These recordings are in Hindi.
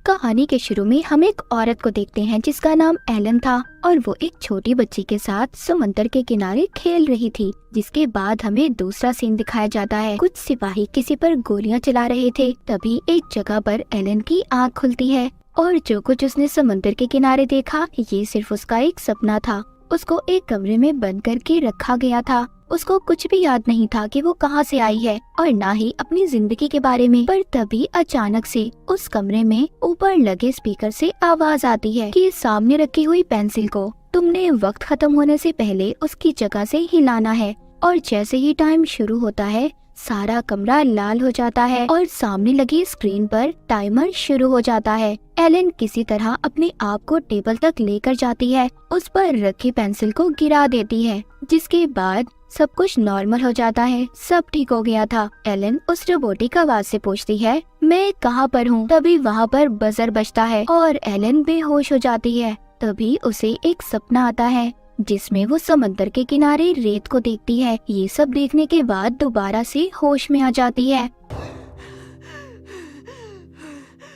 कहानी के शुरू में हम एक औरत को देखते हैं जिसका नाम एलन था और वो एक छोटी बच्ची के साथ समुद्र के किनारे खेल रही थी। जिसके बाद हमें दूसरा सीन दिखाया जाता है। कुछ सिपाही किसी पर गोलियां चला रहे थे। तभी एक जगह पर एलन की आँख खुलती है और जो कुछ उसने समुद्र के किनारे देखा ये सिर्फ उसका एक सपना था। उसको एक कमरे में बंद करके रखा गया था। उसको कुछ भी याद नहीं था कि वो कहाँ से आई है और ना ही अपनी जिंदगी के बारे में। पर तभी अचानक से उस कमरे में ऊपर लगे स्पीकर से आवाज आती है कि सामने रखी हुई पेंसिल को तुमने वक्त खत्म होने से पहले उसकी जगह से हिलाना है। और जैसे ही टाइम शुरू होता है सारा कमरा लाल हो जाता है और सामने लगी स्क्रीन पर टाइमर शुरू हो जाता है। एलन किसी तरह अपने आप को टेबल तक लेकर जाती है, उस पर रखी पेंसिल को गिरा देती है, जिसके बाद सब कुछ नॉर्मल हो जाता है। सब ठीक हो गया था। एलन उस रोबोटिक आवाज से पूछती है मैं कहाँ पर हूँ। तभी वहाँ पर बजर बजता है और एलन बेहोश हो जाती है। तभी उसे एक सपना आता है जिसमें वो समंदर के किनारे रेत को देखती है। ये सब देखने के बाद दोबारा से होश में आ जाती है,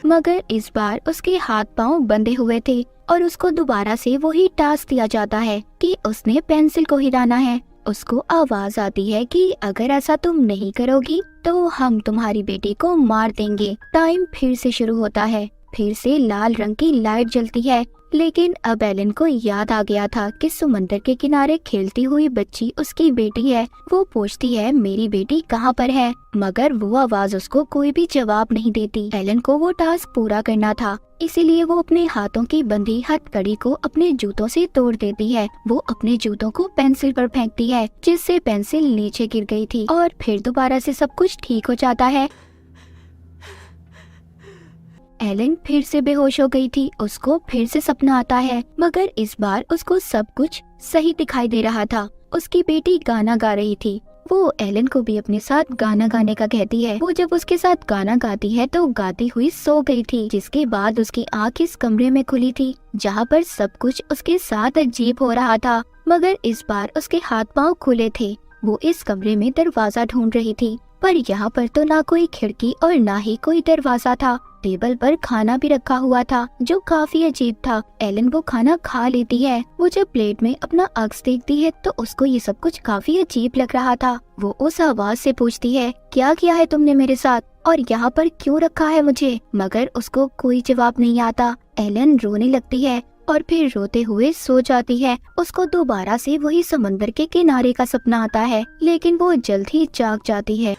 मगर इस बार उसके हाथ पांव बंधे हुए थे और उसको दोबारा से वही टास्क दिया जाता है कि उसने पेंसिल को हिलाना है। उसको आवाज आती है कि अगर ऐसा तुम नहीं करोगी तो हम तुम्हारी बेटी को मार देंगे। टाइम फिर से शुरू होता है। फिर से लाल रंग की लाइट जलती है, लेकिन अब एलन को याद आ गया था कि समंदर के किनारे खेलती हुई बच्ची उसकी बेटी है। वो पूछती है मेरी बेटी कहाँ पर है, मगर वो आवाज उसको कोई भी जवाब नहीं देती। एलन को वो टास्क पूरा करना था, इसीलिए वो अपने हाथों की बंधी हथकड़ी को अपने जूतों से तोड़ देती है। वो अपने जूतों को पेंसिल पर फेंकती है, जिससे पेंसिल नीचे गिर गई थी और फिर दोबारा से सब कुछ ठीक हो जाता है। एलन फिर से बेहोश हो गई थी। उसको फिर से सपना आता है, मगर इस बार उसको सब कुछ सही दिखाई दे रहा था। उसकी बेटी गाना गा रही थी। वो एलन को भी अपने साथ गाना गाने का कहती है। वो जब उसके साथ गाना गाती है तो गाती हुई सो गई थी, जिसके बाद उसकी आँख इस कमरे में खुली थी जहाँ पर सब कुछ उसके साथ अजीब हो रहा था, मगर इस बार उसके हाथ पाँव खुले थे। वो इस कमरे में दरवाजा ढूंढ रही थी, पर यहाँ पर तो ना कोई खिड़की और ना ही कोई दरवाजा था। टेबल पर खाना भी रखा हुआ था जो काफी अजीब था। एलन वो खाना खा लेती है। वो जब प्लेट में अपना अक्स देखती है तो उसको ये सब कुछ काफी अजीब लग रहा था। वो उस आवाज से पूछती है क्या किया है तुमने मेरे साथ और यहाँ पर क्यों रखा है मुझे, मगर उसको कोई जवाब नहीं आता। एलन रोने लगती है और फिर रोते हुए सो जाती है। उसको दोबारा से वही समंदर के किनारे का सपना आता है, लेकिन वो जल्द ही जाग जाती है।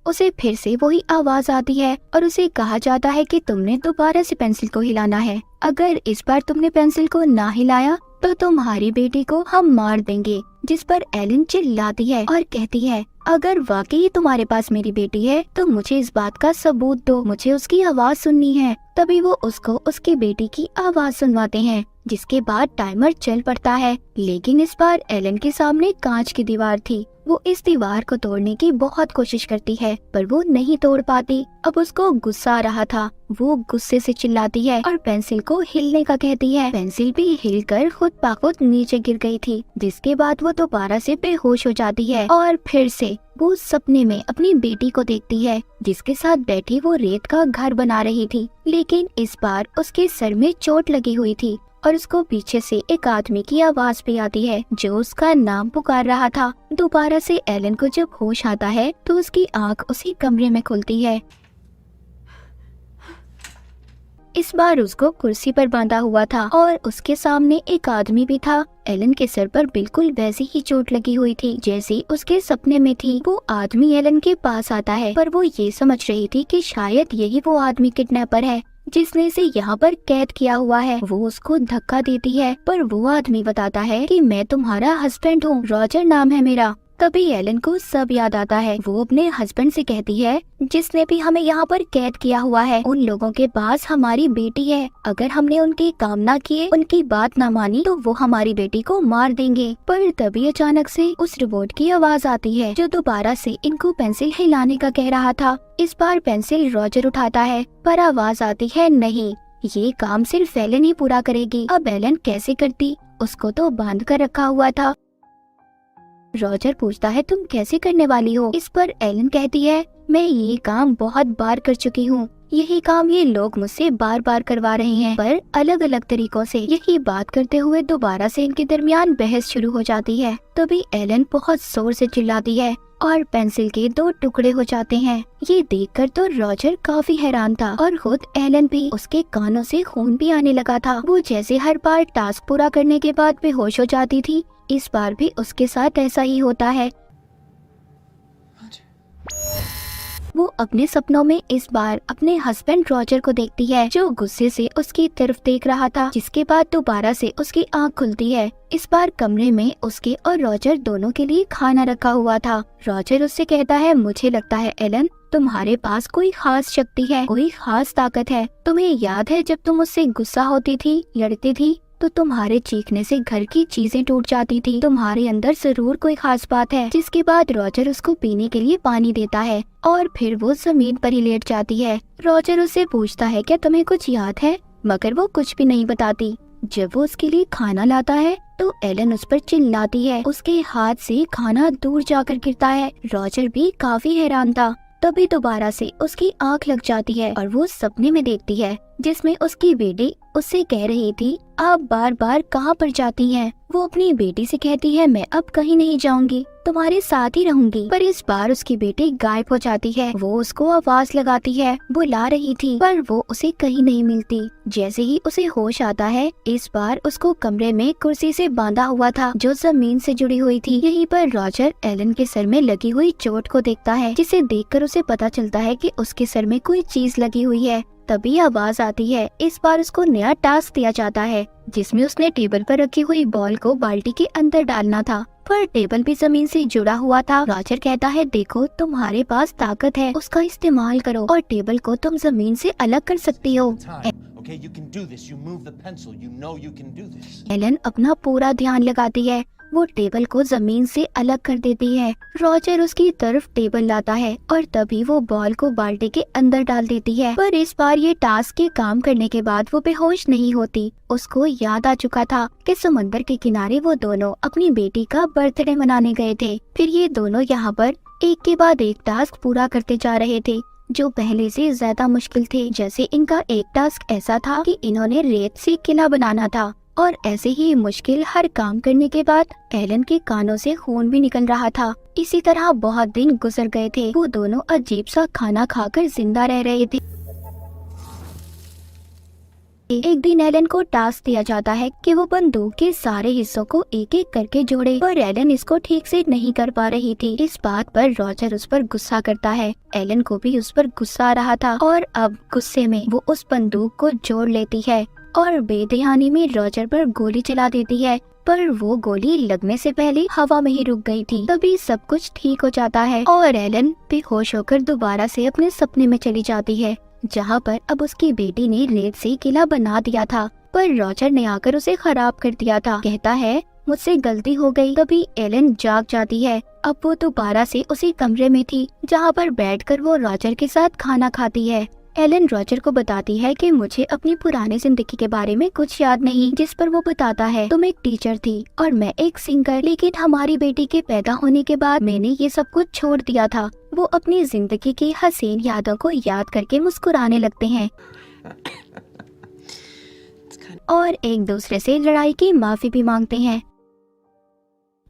उसे फिर से वही आवाज आती है और उसे कहा जाता है कि तुमने दोबारा से पेंसिल को हिलाना है। अगर इस बार तुमने पेंसिल को ना हिलाया तो तुम्हारी बेटी को हम मार देंगे। जिस पर एलन चिल्लाती है और कहती है अगर वाकई तुम्हारे पास मेरी बेटी है तो मुझे इस बात का सबूत दो, मुझे उसकी आवाज सुननी है। तभी वो उसको उसकी बेटी की आवाज सुनवाते हैं, जिसके बाद टाइमर चल पड़ता है। लेकिन इस बार एलन के सामने कांच की दीवार थी। वो इस दीवार को तोड़ने की बहुत कोशिश करती है, पर वो नहीं तोड़ पाती। अब उसको गुस्सा आ रहा था। वो गुस्से से चिल्लाती है और पेंसिल को हिलने का कहती है। पेंसिल भी हिलकर खुद ब खुद नीचे गिर गई थी, जिसके बाद वो दोबारा से बेहोश हो जाती है और फिर से वो सपने में अपनी बेटी को देखती है, जिसके साथ बैठी वो रेत का घर बना रही थी। लेकिन इस बार उसके सर में चोट लगी हुई थी और उसको पीछे से एक आदमी की आवाज भी आती है जो उसका नाम पुकार रहा था। दोबारा से एलन को जब होश आता है तो उसकी आंख उसी कमरे में खुलती है। इस बार उसको कुर्सी पर बांधा हुआ था और उसके सामने एक आदमी भी था। एलन के सर पर बिल्कुल वैसी ही चोट लगी हुई थी जैसी उसके सपने में थी। वो आदमी एलन के पास आता है, पर वो ये समझ रही थी कि शायद यही वो आदमी किडनैपर है जिसने इसे यहाँ पर कैद किया हुआ है। वो उसको धक्का देती है, पर वो आदमी बताता है कि मैं तुम्हारा हस्बैंड हूँ, रॉजर नाम है मेरा। तभी एलन को सब याद आता है। वो अपने हस्बैंड से कहती है जिसने भी हमें यहाँ पर कैद किया हुआ है उन लोगों के पास हमारी बेटी है। अगर हमने उनकी काम ना किए, उनकी बात ना मानी तो वो हमारी बेटी को मार देंगे। पर तभी अचानक से उस रोबोट की आवाज आती है जो दोबारा से इनको पेंसिल हिलाने का कह रहा था। इस बार पेंसिल रॉजर उठाता है, पर आवाज आती है नहीं, ये काम सिर्फ एलन ही पूरा करेगी। अब एलन कैसे करती, उसको तो बांध कर रखा हुआ था। रॉजर पूछता है तुम कैसे करने वाली हो। इस पर एलन कहती है मैं ये काम बहुत बार कर चुकी हूँ। यही काम ये लोग मुझसे बार बार करवा रहे हैं, पर अलग अलग तरीकों से। यही बात करते हुए दोबारा से इनके दरमियान बहस शुरू हो जाती है। तभी एलन बहुत जोर से चिल्लाती है और पेंसिल के 2 टुकड़े हो जाते हैं। ये देखकर तो रॉजर काफी हैरान था और खुद एलन भी। उसके कानों से खून भी आने लगा था। वो जैसे हर बार टास्क पूरा करने के बाद बेहोश हो जाती थी, इस बार भी उसके साथ ऐसा ही होता है। वो अपने सपनों में इस बार अपने हस्बैंड रॉजर को देखती है, जो गुस्से से उसकी तरफ देख रहा था। जिसके बाद दोबारा से उसकी आंख खुलती है। इस बार कमरे में उसके और रॉजर दोनों के लिए खाना रखा हुआ था। रॉजर उससे कहता है, मुझे लगता है एलन, तुम्हारे पास कोई खास शक्ति है, कोई खास ताकत है। तुम्हें याद है जब तुम मुझसे गुस्सा होती थी, लड़ती थी, तो तुम्हारे चीखने से घर की चीजें टूट जाती थी। तुम्हारे अंदर जरूर कोई खास बात है। जिसके बाद रॉजर उसको पीने के लिए पानी देता है और फिर वो जमीन पर ही लेट जाती है। रॉजर उससे पूछता है, क्या तुम्हें कुछ याद है? मगर वो कुछ भी नहीं बताती। जब वो उसके लिए खाना लाता है तो एलन उस पर चिल्लाती है। उसके हाथ से खाना दूर जाकर गिरता है। रॉजर भी काफी हैरान था। तभी दोबारा से उसकी आंख लग जाती है और वो सपने में देखती है, जिसमें उसकी बेटी उससे कह रही थी, आप बार बार कहाँ पर जाती हैं? वो अपनी बेटी से कहती है, मैं अब कहीं नहीं जाऊंगी, तुम्हारे साथ ही रहूंगी। पर इस बार उसकी बेटी गायब हो जाती है। वो उसको आवाज लगाती है, बुला रही थी, पर वो उसे कहीं नहीं मिलती। जैसे ही उसे होश आता है, इस बार उसको कमरे में कुर्सी से बांधा हुआ था, जो जमीन से जुड़ी हुई थी। यहीं पर रॉजर एलन के सर में लगी हुई चोट को देखता है, जिसे देखकर उसे पता चलता है कि उसके सर में कोई चीज लगी हुई है। तभी आवाज आती है। इस बार उसको नया टास्क दिया जाता है, जिसमें उसने टेबल पर रखी हुई बॉल को बाल्टी के अंदर डालना था, पर टेबल भी जमीन से जुड़ा हुआ था। रॉजर कहता है, देखो तुम्हारे पास ताकत है, उसका इस्तेमाल करो और टेबल को तुम जमीन से अलग कर सकती हो। एलन अपना पूरा ध्यान लगाती है। वो टेबल को जमीन से अलग कर देती है। रॉजर उसकी तरफ टेबल लाता है और तभी वो बॉल को बाल्टी के अंदर डाल देती है। पर इस बार ये टास्क के काम करने के बाद वो बेहोश नहीं होती। उसको याद आ चुका था कि समंदर के किनारे वो दोनों अपनी बेटी का बर्थडे मनाने गए थे। फिर ये दोनों यहाँ पर एक के बाद एक टास्क पूरा करते जा रहे थे, जो पहले से ज्यादा मुश्किल थे। जैसे इनका एक टास्क ऐसा था कि इन्होंने रेत से किला बनाना था, और ऐसे ही मुश्किल हर काम करने के बाद एलन के कानों से खून भी निकल रहा था। इसी तरह बहुत दिन गुजर गए थे। वो दोनों अजीब सा खाना खाकर जिंदा रह रहे थे। एक दिन एलन को टास्क दिया जाता है कि वो बंदूक के सारे हिस्सों को एक एक करके जोड़े, पर एलन इसको ठीक से नहीं कर पा रही थी। इस बात पर रॉजर उस पर गुस्सा करता है। एलन को भी उस पर गुस्सा आ रहा था और अब गुस्से में वो उस बंदूक को जोड़ लेती है और बेध्यानी में रॉजर पर गोली चला देती है, पर वो गोली लगने से पहले हवा में ही रुक गई थी। तभी सब कुछ ठीक हो जाता है और एलन बेहोश होकर दोबारा से अपने सपने में चली जाती है, जहाँ पर अब उसकी बेटी ने रेत से किला बना दिया था, पर रॉजर ने आकर उसे खराब कर दिया था। कहता है, मुझसे गलती हो गई। तभी एलन जाग जाती है। अब वो दोबारा से उसी कमरे में थी, जहाँ पर बैठकर वो रॉजर के साथ खाना खाती है। एलन रॉजर को बताती है कि मुझे अपनी पुरानी जिंदगी के बारे में कुछ याद नहीं, जिस पर वो बताता है, तुम एक टीचर थी और मैं एक सिंगर, लेकिन हमारी बेटी के पैदा होने के बाद मैंने ये सब कुछ छोड़ दिया था। वो अपनी जिंदगी की हसीन यादों को याद करके मुस्कुराने लगते हैं और एक दूसरे से लड़ाई की माफी भी मांगते हैं।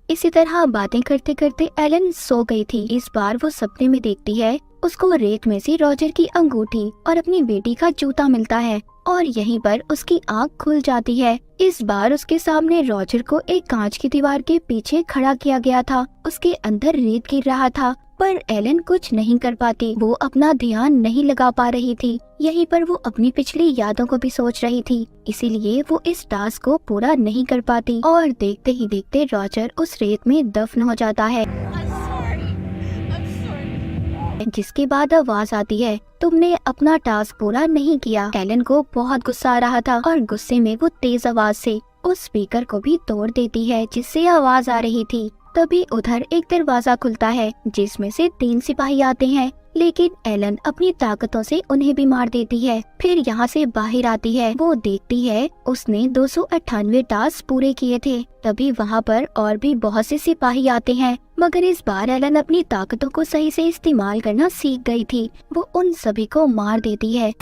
इसी तरह बातें करते करते एलन सो गई थी। इस बार वो सपने में देखती है, उसको रेत में से रॉजर की अंगूठी और अपनी बेटी का जूता मिलता है और यहीं पर उसकी आंख खुल जाती है। इस बार उसके सामने रॉजर को एक कांच की दीवार के पीछे खड़ा किया गया था। उसके अंदर रेत गिर रहा था, पर एलन कुछ नहीं कर पाती। वो अपना ध्यान नहीं लगा पा रही थी। यहीं पर वो अपनी पिछली यादों को भी सोच रही थी, इसीलिए वो इस टास्क को पूरा नहीं कर पाती और देखते ही देखते रॉजर उस रेत में दफन हो जाता है। जिसके बाद आवाज आती है, तुमने अपना टास्क पूरा नहीं किया। एलन को बहुत गुस्सा आ रहा था और गुस्से में वो तेज आवाज से उस स्पीकर को भी तोड़ देती है, जिससे आवाज आ रही थी। तभी उधर एक दरवाजा खुलता है, जिसमें से 3 सिपाही आते हैं। लेकिन एलन अपनी ताकतों से उन्हें भी मार देती है। फिर यहाँ से बाहर आती है, वो देखती है उसने 298 टास्क पूरे किए थे। तभी वहाँ पर और भी बहुत से सिपाही आते हैं, मगर इस बार एलन अपनी ताकतों को सही से इस्तेमाल करना सीख गई थी। वो उन सभी को मार देती है।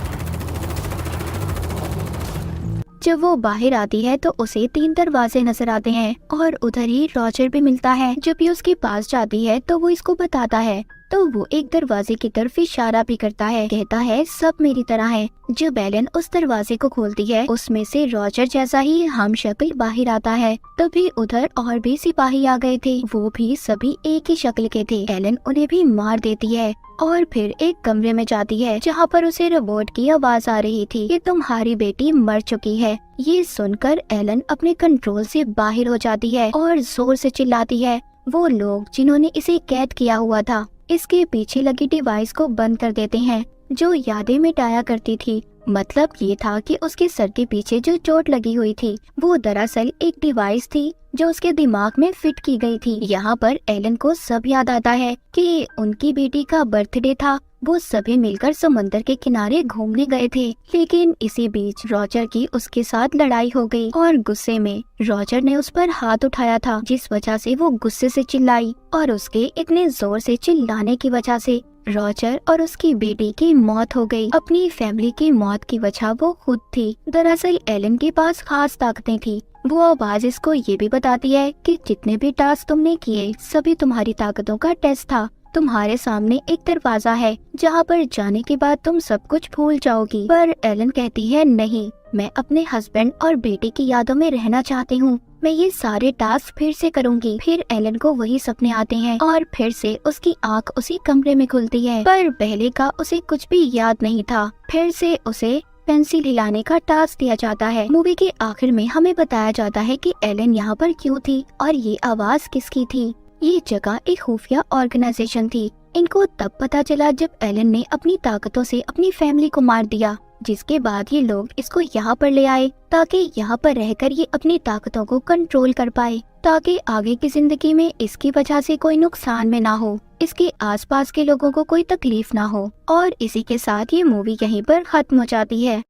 जब वो बाहर आती है तो उसे 3 दरवाजे नजर आते हैं और उधर ही रॉजर भी मिलता है। जब ये उसके पास जाती है तो वो इसको बताता है, तो वो एक दरवाजे की तरफ इशारा भी करता है, कहता है सब मेरी तरह है। जब एलन उस दरवाजे को खोलती है, उसमें से रॉजर जैसा ही हम शक्ल बाहर आता है। तभी उधर और भी सिपाही आ गए थे, वो भी सभी एक ही शक्ल के थे। एलन उन्हें भी मार देती है और फिर एक कमरे में जाती है जहाँ पर उसे रोबोट की आवाज आ रही थी कि तुम्हारी बेटी मर चुकी है। ये सुनकर एलन अपने कंट्रोल से बाहर हो जाती है और जोर से चिल्लाती है। वो लोग जिन्होंने इसे कैद किया हुआ था इसके पीछे लगी डिवाइस को बंद कर देते हैं जो यादें मिटाया करती थी। मतलब ये था कि उसके सर के पीछे जो चोट लगी हुई थी वो दरअसल एक डिवाइस थी जो उसके दिमाग में फिट की गई थी। यहाँ पर एलन को सब याद आता है कि उनकी बेटी का बर्थडे था। वो सभी मिलकर समंदर के किनारे घूमने गए थे, लेकिन इसी बीच रॉजर की उसके साथ लड़ाई हो गई और गुस्से में रॉजर ने उस पर हाथ उठाया था, जिस वजह से वो गुस्से से चिल्लाई और उसके इतने जोर से चिल्लाने की वजह से रॉजर और उसकी बेटी की मौत हो गई। अपनी फैमिली की मौत की वजह वो खुद थी। दरअसल एलन के पास खास ताकतें थी। वो आवाज इसको ये भी बताती है कि जितने भी टास्क तुमने किए सभी तुम्हारी ताकतों का टेस्ट था। तुम्हारे सामने एक दरवाजा है जहाँ पर जाने के बाद तुम सब कुछ भूल जाओगी। पर एलन कहती है नहीं, मैं अपने हस्बैंड और बेटे की यादों में रहना चाहती हूँ। मैं ये सारे टास्क फिर से करूँगी। फिर एलन को वही सपने आते हैं और फिर से उसकी आँख उसी कमरे में खुलती है, पर पहले का उसे कुछ भी याद नहीं था। फिर से उसे पेंसिल हिलाने का टास्क दिया जाता है। मूवी के आखिर में हमें बताया जाता है कि एलन यहाँ पर क्यों थी और ये आवाज किसकी थी। ये जगह एक खुफिया ऑर्गेनाइजेशन थी। इनको तब पता चला जब एलन ने अपनी ताकतों से अपनी फैमिली को मार दिया, जिसके बाद ये लोग इसको यहाँ पर ले आए ताकि यहाँ पर रहकर ये अपनी ताकतों को कंट्रोल कर पाए, ताकि आगे की जिंदगी में इसकी वजह से कोई नुकसान में ना हो, इसके आसपास के लोगों को कोई तकलीफ ना हो। और इसी के साथ ये मूवी यहीं पर खत्म हो जाती है।